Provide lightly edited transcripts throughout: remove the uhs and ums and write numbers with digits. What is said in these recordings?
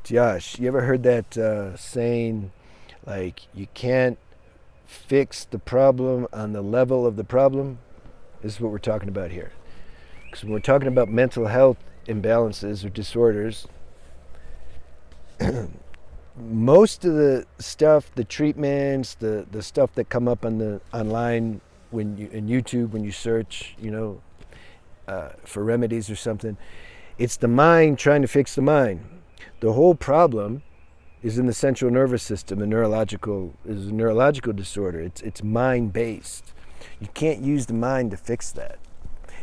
Josh, you ever heard that saying, like, you can't fix the problem on the level of the problem? This is what we're talking about here. Because when we're talking about mental health imbalances or disorders, most of the stuff, the treatments, the stuff that come up on the online when you in YouTube when you search, for remedies or something, it's the mind trying to fix the mind. The whole problem is in the central nervous system. A neurological disorder. It's mind based. You can't use the mind to fix that.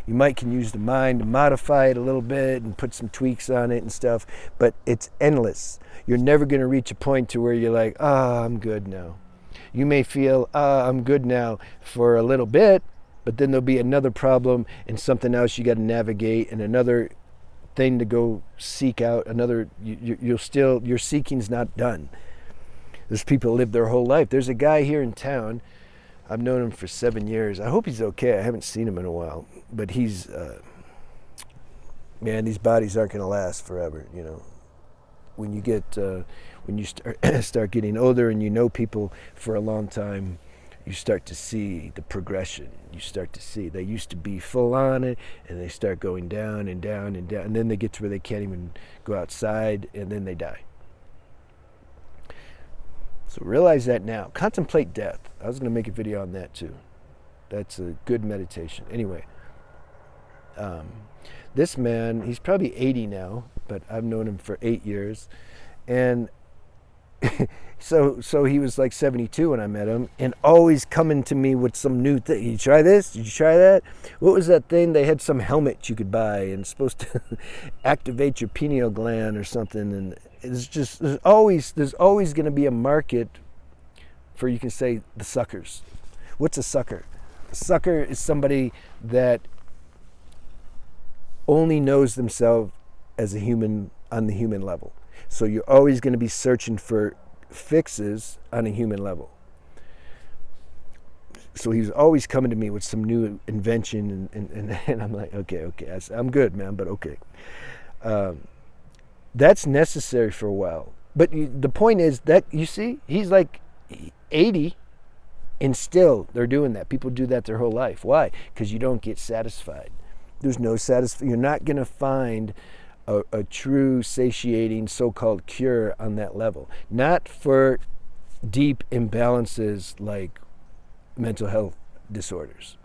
You can use the mind to modify it a little bit and put some tweaks on it and stuff, but it's endless. You're never going to reach a point to where you're like, I'm good now. You may feel, I'm good now for a little bit, but then there'll be another problem and something else you got to navigate and another thing to go seek out. Your seeking's not done. There's people who live their whole life. There's a guy here in town. I've known him for 7 years. I hope he's okay. I haven't seen him in a while, but he's, man, these bodies aren't going to last forever. When you start getting older and you know people for a long time, you start to see the progression. You start to see they used to be full on it, and they start going down and down and down, and then they get to where they can't even go outside, and then they die. So realize that now. Contemplate death. I was going to make a video on that too. That's a good meditation. Anyway, this man, he's probably 80 now, but I've known him for 8 years, and so he was like 72 when I met him, and always coming to me with some new thing. You try this? Did you try that? What was that thing? They had some helmet you could buy and it's supposed to activate your pineal gland or something. And it's just there's always going to be a market for, you can say, the suckers. What's a sucker? A sucker is somebody that only knows themselves as a human on the human level. So you're always going to be searching for fixes on a human level. So he was always coming to me with some new invention, and I'm like, okay, I'm good, man, but okay. That's necessary for a while. But the point is that, you see, he's like 80, and still they're doing that. People do that their whole life. Why? Because you don't get satisfied. There's no satisfaction. You're not going to find a true satiating so-called cure on that level. Not for deep imbalances like mental health disorders.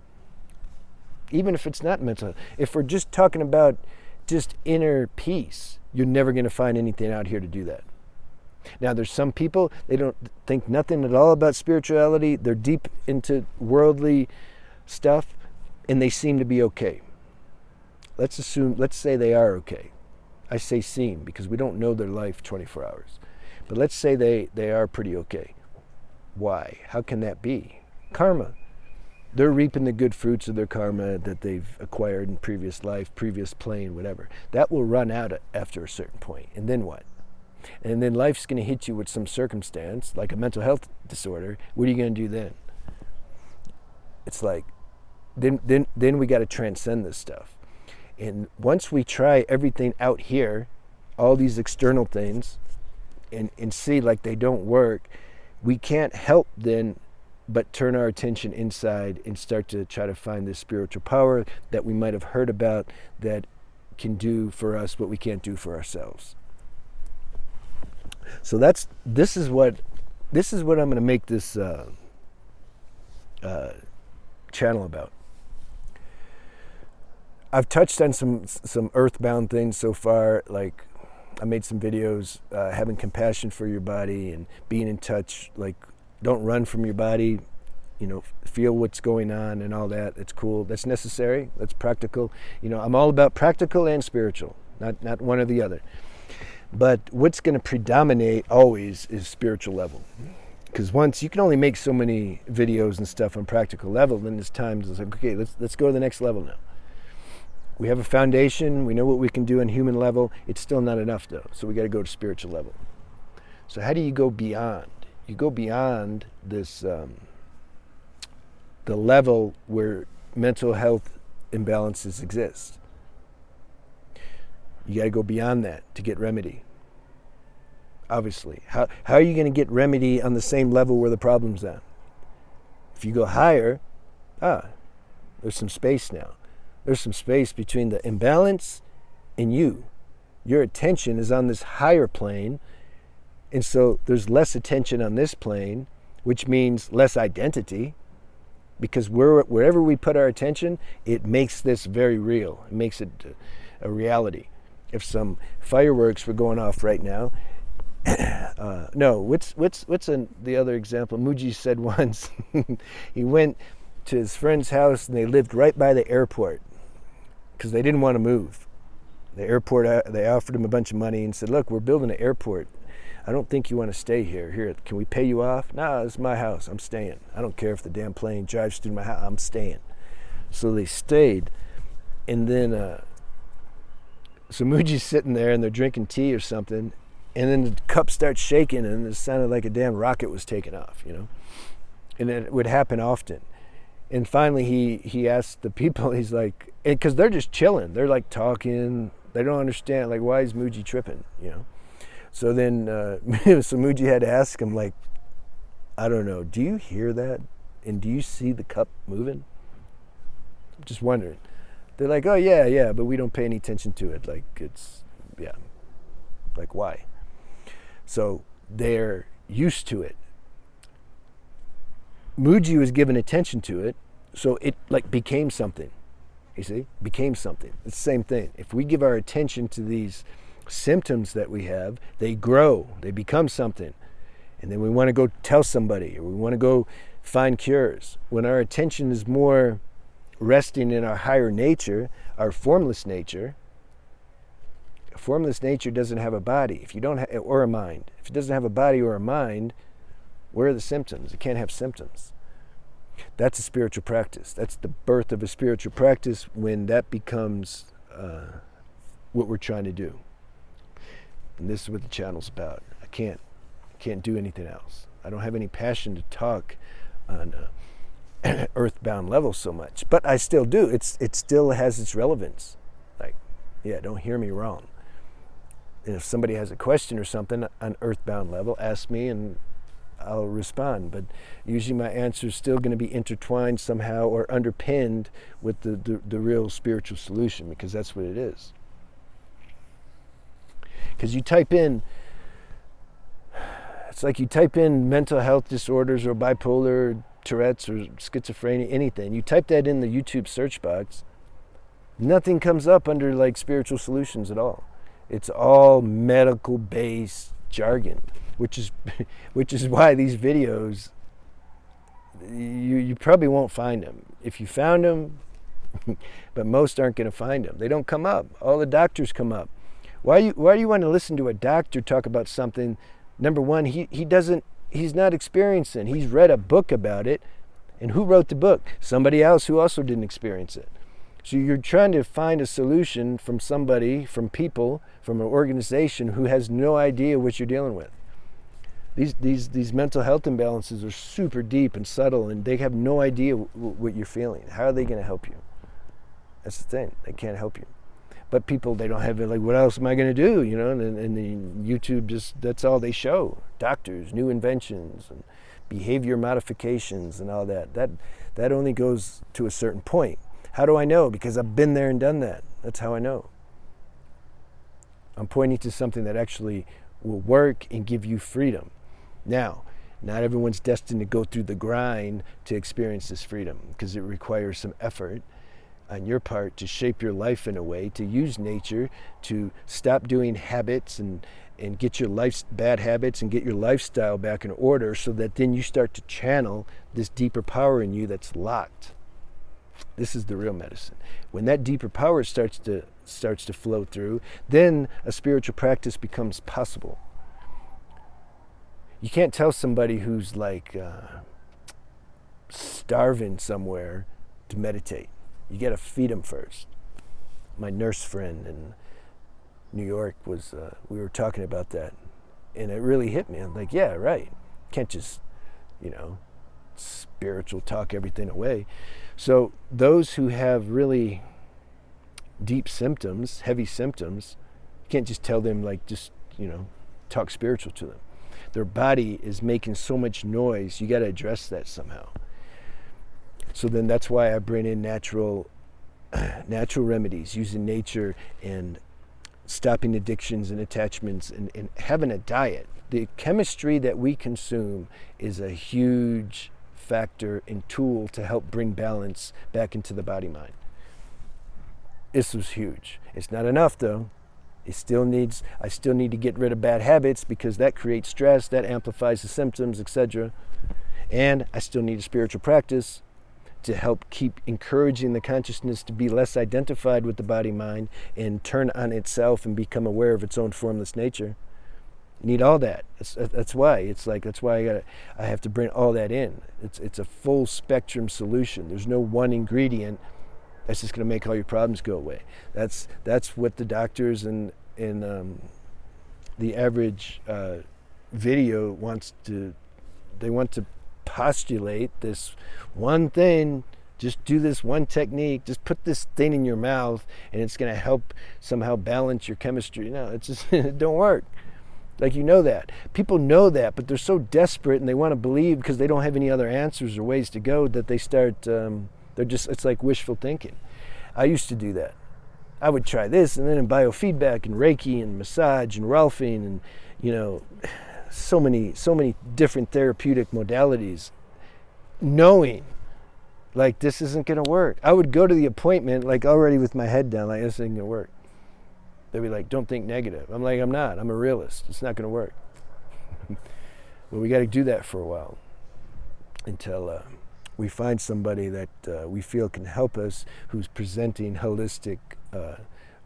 Even if it's not mental health. If we're just talking about just inner peace, you're never going to find anything out here to do that. Now, there's some people, they don't think nothing at all about spirituality. They're deep into worldly stuff, and they seem to be okay. Let's say they are okay. I say seem because we don't know their life 24 hours. But let's say they are pretty okay. Why? How can that be? Karma. They're reaping the good fruits of their karma that they've acquired in previous life, previous plane, whatever. That will run out after a certain point. And then what? And then life's going to hit you with some circumstance, like a mental health disorder. What are you going to do then? It's like, then we got to transcend this stuff. And once we try everything out here, all these external things, and see like they don't work, we can't help then but turn our attention inside and start to try to find this spiritual power that we might have heard about that can do for us what we can't do for ourselves. So this is what I'm going to make this channel about. I've touched on some earthbound things so far, like I made some videos, having compassion for your body and being in touch, like don't run from your body, feel what's going on and all that. It's cool. That's necessary. That's practical. I'm all about practical and spiritual, not one or the other. But what's going to predominate always is spiritual level. Because once you can only make so many videos and stuff on practical level, then it's time to like, okay, let's go to the next level now. We have a foundation. We know what we can do on human level. It's still not enough, though. So we got to go to spiritual level. So how do you go beyond? You go beyond this, the level where mental health imbalances exist. You got to go beyond that to get remedy. obviously. How are you going to get remedy on the same level where the problem's at? If you go higher, there's some space now. There's some space between the imbalance and you. Your attention is on this higher plane, and so there's less attention on this plane, which means less identity, because wherever we put our attention, it makes this very real. It makes it a reality. If some fireworks were going off right now, no, what's the other example? Muji said once, he went to his friend's house and they lived right by the airport because they didn't want to move. The airport, they offered him a bunch of money and said, look, we're building an airport. I don't think you want to stay here. Here, can we pay you off? No, it's my house. I'm staying. I don't care if the damn plane drives through my house. I'm staying. So they stayed. And then, so Muji's sitting there and they're drinking tea or something. And then the cup starts shaking and it sounded like a damn rocket was taking off, you know. And it would happen often. And finally he asked the people, he's like, because they're just chilling. They're like talking. They don't understand, like, why is Muji tripping, you know? So then, so Muji had to ask him, like, I don't know, do you hear that? And do you see the cup moving? I'm just wondering. They're like, oh, yeah, but we don't pay any attention to it. Like, it's, yeah. Like, why? So they're used to it. Muji was given attention to it, so it, like, became something. You see? Became something. It's the same thing. If we give our attention to these symptoms that we have, they grow, they become something. And then we want to go tell somebody, or we want to go find cures. When our attention is more resting in our higher nature, our formless nature doesn't have a body. If you don't have, or a mind. If it doesn't have a body or a mind, where are the symptoms? It can't have symptoms. That's a spiritual practice. That's the birth of a spiritual practice when that becomes what we're trying to do. And this is what the channel's about. I can't do anything else. I don't have any passion to talk on an earthbound level so much, but I still do. It still has its relevance. Like, yeah, don't hear me wrong. And if somebody has a question or something on earthbound level, ask me and I'll respond. But usually my answer is still going to be intertwined somehow or underpinned with the real spiritual solution, because that's what it is. Because you type in, it's like you type in mental health disorders or bipolar, Tourette's or schizophrenia, anything. You type that in the YouTube search box, nothing comes up under like spiritual solutions at all. It's all medical-based jargon, which is why these videos, you probably won't find them. If you found them, but most aren't going to find them. They don't come up. All the doctors come up. Why do you want to listen to a doctor talk about something? Number one, he's not experiencing. He's read a book about it. And who wrote the book? Somebody else who also didn't experience it. So you're trying to find a solution from somebody, from people, from an organization who has no idea what you're dealing with. These mental health imbalances are super deep and subtle, and they have no idea what you're feeling. How are they going to help you? That's the thing. They can't help you. But people, they don't have it, like, what else am I going to do? You know, and the YouTube just, that's all they show. Doctors, new inventions, and behavior modifications and all that. That only goes to a certain point. How do I know? Because I've been there and done that. That's how I know. I'm pointing to something that actually will work and give you freedom. Now, not everyone's destined to go through the grind to experience this freedom, because it requires some effort on your part to shape your life in a way, to use nature, to stop doing habits and get your life's bad habits and get your lifestyle back in order, so that then you start to channel this deeper power in you that's locked. This is the real medicine. When that deeper power starts to flow through, then a spiritual practice becomes possible. You can't tell somebody who's like starving somewhere to meditate. You got to feed them first. My nurse friend in New York was, we were talking about that, and it really hit me. I'm like, yeah, right. Can't just, spiritual talk everything away. So those who have really deep symptoms, heavy symptoms, you can't just tell them, like, just, talk spiritual to them. Their body is making so much noise. You got to address that somehow. So then that's why I bring in natural remedies, using nature and stopping addictions and attachments and having a diet. The chemistry that we consume is a huge factor and tool to help bring balance back into the body-mind. This was huge. It's not enough though. I still need to get rid of bad habits because that creates stress, that amplifies the symptoms, etc. And I still need a spiritual practice to help keep encouraging the consciousness to be less identified with the body-mind and turn on itself and become aware of its own formless nature. You need all that. That's why I have to bring all that in. It's a full spectrum solution. There's no one ingredient that's just going to make all your problems go away. That's what the doctors and the average video want to postulate this one thing. Just do this one technique, just put this thing in your mouth and it's going to help somehow balance your chemistry. No, it just it don't work. Like, you know that. People know that, but they're so desperate and they want to believe because they don't have any other answers or ways to go that they start, it's like wishful thinking. I used to do that. I would try this and then in biofeedback and Reiki and massage and Rolfing and, so many different therapeutic modalities, knowing like this isn't going to work. I would go to the appointment like already with my head down, like this isn't going to work. They'd be like, don't think negative. I'm like, I'm not. I'm a realist. It's not going to work. Well, we got to do that for a while until we find somebody that we feel can help us, who's presenting holistic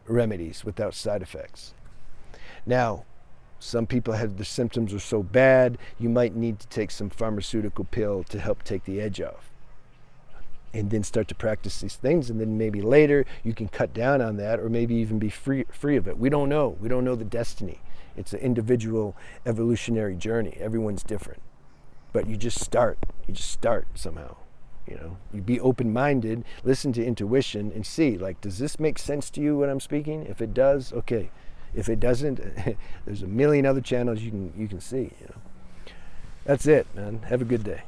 remedies without side effects. Now, some people have the symptoms are so bad, you might need to take some pharmaceutical pill to help take the edge off. And then start to practice these things, and then maybe later you can cut down on that, or maybe even be free of it. We don't know. We don't know the destiny. It's an individual evolutionary journey. Everyone's different. But you just start. You just start somehow. You be open-minded, listen to intuition, and see, like, does this make sense to you, what I'm speaking? If it does, okay. If it doesn't, there's a million other channels you can see. That's it, man. Have a good day.